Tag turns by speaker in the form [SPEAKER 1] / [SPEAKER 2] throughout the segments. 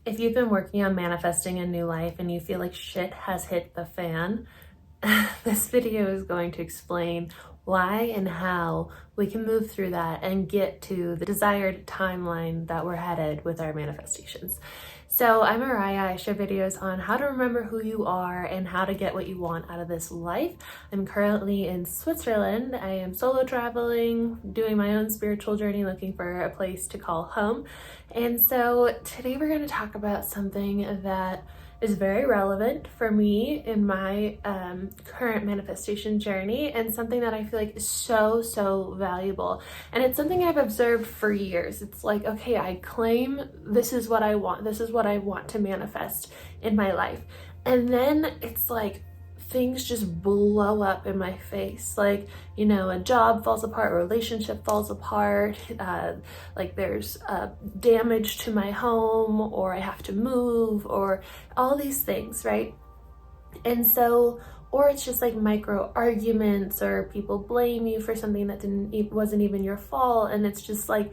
[SPEAKER 1] If you've been working on manifesting a new life and you feel like shit has hit the fan, this video is going to explain why and how we can move through that and get to the desired timeline that we're headed with our manifestations. So I'm Araya. I share videos on how to remember who you are and how to get what you want out of this life. I'm currently in Switzerland. I am solo traveling, doing my own spiritual journey, looking for a place to call home. And so today we're going to talk about something that is very relevant for me in my current manifestation journey, and something that I feel like is so valuable. And it's something I've observed for years. It's like, okay, I claim this is what I want. This is what I want to manifest in my life. And then it's like things just blow up in my face. Like, you know, a job falls apart, a relationship falls apart, like there's damage to my home, or I have to move, or all these things, right? And so, or it's just like micro arguments, or people blame you for something that wasn't even your fault. And it's just like,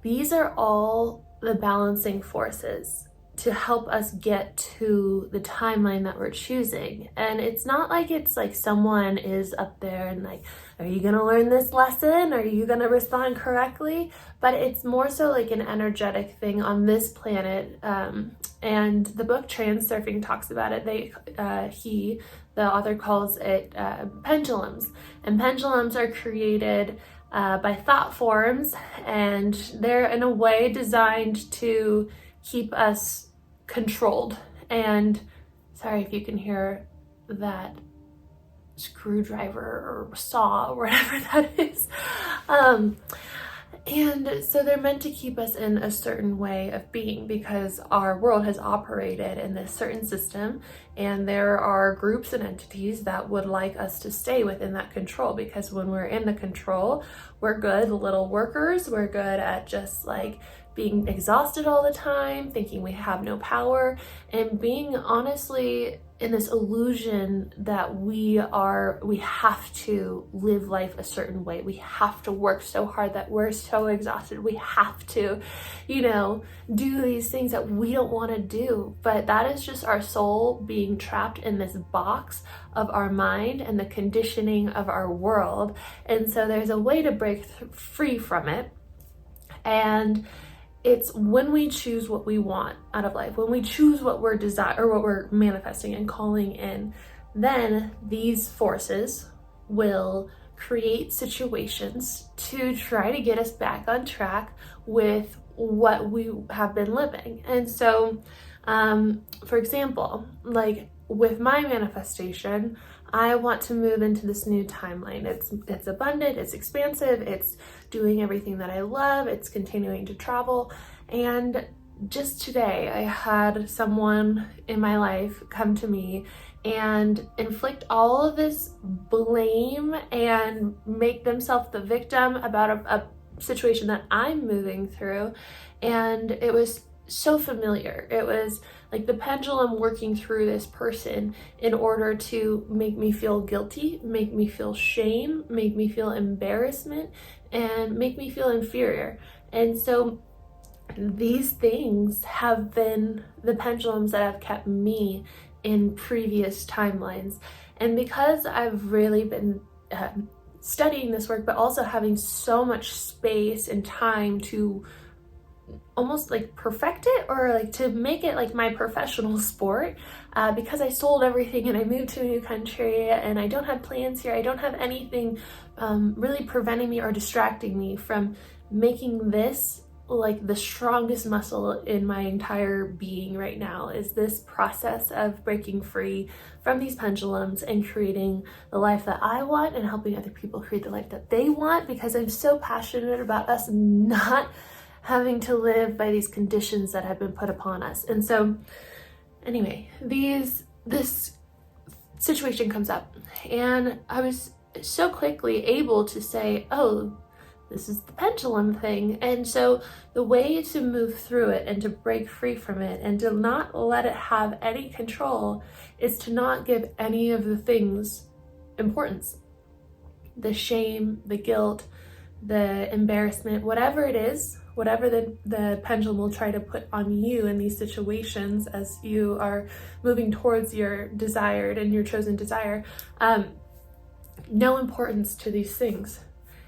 [SPEAKER 1] these are all the balancing forces to help us get to the timeline that we're choosing. And it's not like it's like someone is up there and like, are you gonna learn this lesson? Are you gonna respond correctly? But it's more so like an energetic thing on this planet. And the book Transurfing talks about it. The author calls it pendulums. And pendulums are created by thought forms, and they're in a way designed to keep us controlled. And sorry if you can hear that screwdriver or saw or whatever that is. And so they're meant to keep us in a certain way of being, because our world has operated in this certain system, and there are groups and entities that would like us to stay within that control, because when we're in the control, we're good little workers. We're good at just like being exhausted all the time, thinking we have no power, and being honestly in this illusion that we have to live life a certain way. We have to work so hard that we're so exhausted. We have to, you know, do these things that we don't want to do. But that is just our soul being trapped in this box of our mind and the conditioning of our world. And so there's a way to break free from it. And it's when we choose what we want out of life, when we choose what we're what we're manifesting and calling in, then these forces will create situations to try to get us back on track with what we have been living. And so, for example, like with my manifestation, I want to move into this new timeline. It's abundant, it's expansive, it's doing everything that I love, it's continuing to travel. And just today, I had someone in my life come to me and inflict all of this blame and make themselves the victim about a situation that I'm moving through. And it was so familiar. It was like the pendulum working through this person in order to make me feel guilty, make me feel shame, make me feel embarrassment, and make me feel inferior. And so these things have been the pendulums that have kept me in previous timelines. And because I've really been studying this work, but also having so much space and time to almost like perfect it, or like to make it like my professional sport, because I sold everything and I moved to a new country and I don't have plans here. I don't have anything really preventing me or distracting me from making this like the strongest muscle in my entire being right now, is this process of breaking free from these pendulums and creating the life that I want and helping other people create the life that they want, because I'm so passionate about us not having to live by these conditions that have been put upon us. And so anyway, this situation comes up, and I was so quickly able to say, oh, this is the pendulum thing. And so the way to move through it and to break free from it and to not let it have any control is to not give any of the things importance. The shame, the guilt, the embarrassment, whatever it is, whatever the pendulum will try to put on you in these situations as you are moving towards your desired and your chosen desire, no importance to these things.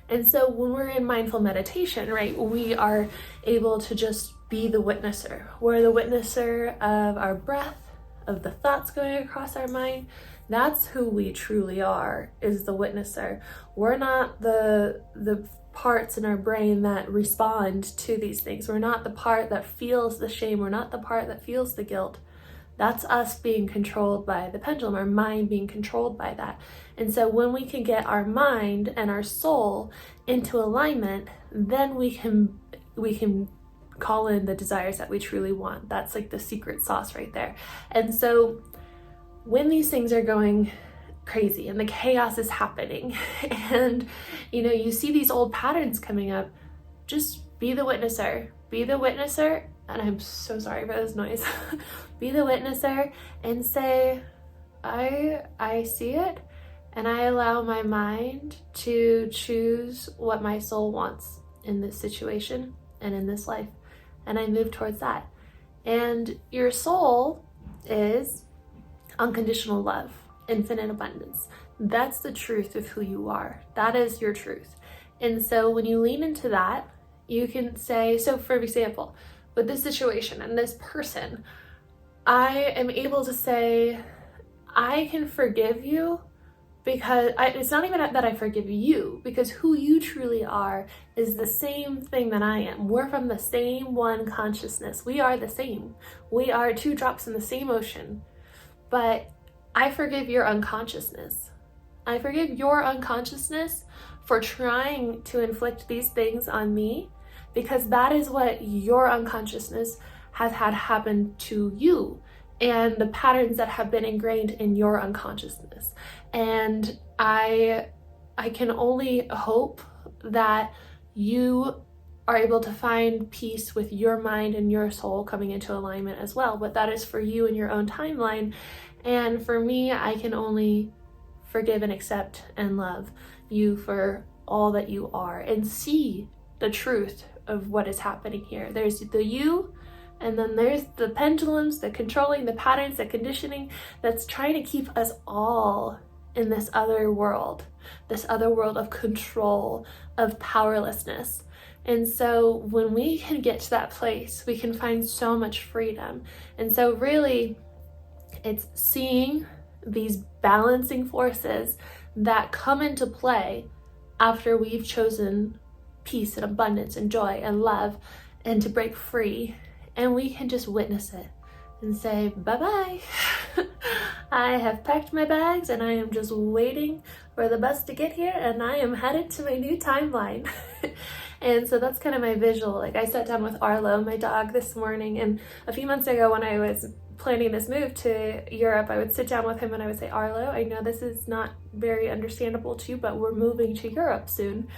[SPEAKER 1] And so when we're in mindful meditation, right, we are able to just be the witnesser. We're the witnesser of our breath, of the thoughts going across our mind. That's who we truly are, is the witnesser. We're not the parts in our brain that respond to these things. We're not the part that feels the shame. We're not the part that feels the guilt. That's us being controlled by the pendulum, our mind being controlled by that. And so when we can get our mind and our soul into alignment, then we can call in the desires that we truly want. That's like the secret sauce right there. And so when these things are going crazy and the chaos is happening and you see these old patterns coming up, just be the witnesser. Be the witnesser, and I'm so sorry for this noise. Be the witnesser and say, I see it, and I allow my mind to choose what my soul wants in this situation and in this life, and I move towards that. And your soul is unconditional love, infinite abundance. That's the truth of who you are. That is your truth. And so when you lean into that, you can say, so for example, with this situation and this person, I am able to say, I can forgive you because it's not even that I forgive you, because who you truly are is the same thing that I am. We're from the same one consciousness. We are the same. We are two drops in the same ocean. But I forgive your unconsciousness. I forgive your unconsciousness for trying to inflict these things on me, because that is what your unconsciousness has had happen to you, and the patterns that have been ingrained in your unconsciousness. And I can only hope that you are able to find peace with your mind and your soul coming into alignment as well. But that is for you in your own timeline. And for me, I can only forgive and accept and love you for all that you are and see the truth of what is happening here. There's the you, and then there's the pendulums, the controlling, the patterns, the conditioning that's trying to keep us all in this other world of control, of powerlessness. And so when we can get to that place, we can find so much freedom. And so really, it's seeing these balancing forces that come into play after we've chosen peace and abundance and joy and love and to break free. And we can just witness it and say, bye-bye. I have packed my bags and I am just waiting for the bus to get here, and I am headed to my new timeline. And so that's kind of my visual. Like, I sat down with Arlo, my dog, this morning, and a few months ago when I was planning this move to Europe, I would sit down with him and I would say, Arlo, I know this is not very understandable to you, but we're moving to Europe soon.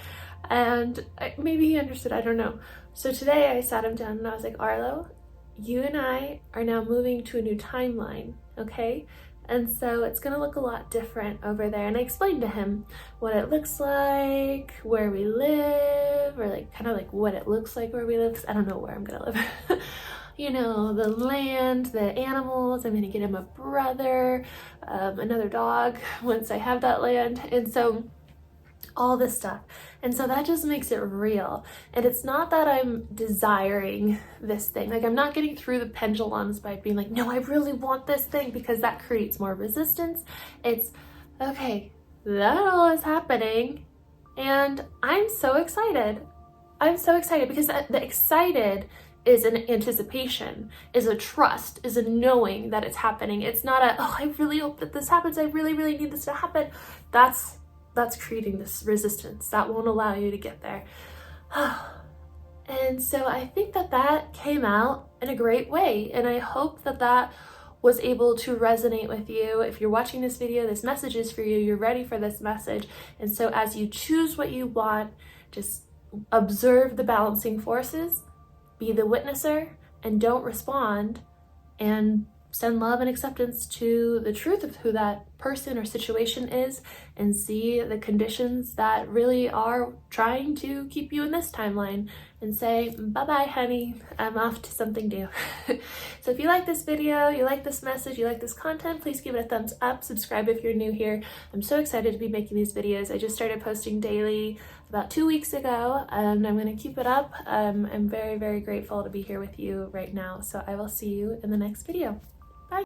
[SPEAKER 1] And maybe he understood, I don't know. So today I sat him down and I was like, Arlo, you and I are now moving to a new timeline, okay? And so it's gonna look a lot different over there. And I explained to him what it looks like, where we live, or like kind of like what it looks like where we live, 'cause I don't know where I'm gonna live. You know, the land, the animals. I'm gonna get him a brother, another dog once I have that land. And so all this stuff. And so that just makes it real. And it's not that I'm desiring this thing. Like, I'm not getting through the pendulums by being like, no, I really want this thing, because that creates more resistance. It's, okay, that all is happening. And I'm so excited. I'm so excited, because the excited is an anticipation, is a trust, is a knowing that it's happening. It's not a, oh, I really hope that this happens. I really, really need this to happen. That's creating this resistance. That won't allow you to get there. And so I think that came out in a great way. And I hope that was able to resonate with you. If you're watching this video, this message is for you. You're ready for this message. And so as you choose what you want, just observe the balancing forces, be the witnesser, and don't respond, and send love and acceptance to the truth of who that person or situation is and see the conditions that really are trying to keep you in this timeline and say, bye-bye, honey, I'm off to something new. So if you like this video, you like this message, you like this content, please give it a thumbs up, subscribe if you're new here. I'm so excited to be making these videos. I just started posting daily about 2 weeks ago, and I'm going to keep it up. I'm very, very grateful to be here with you right now. So I will see you in the next video.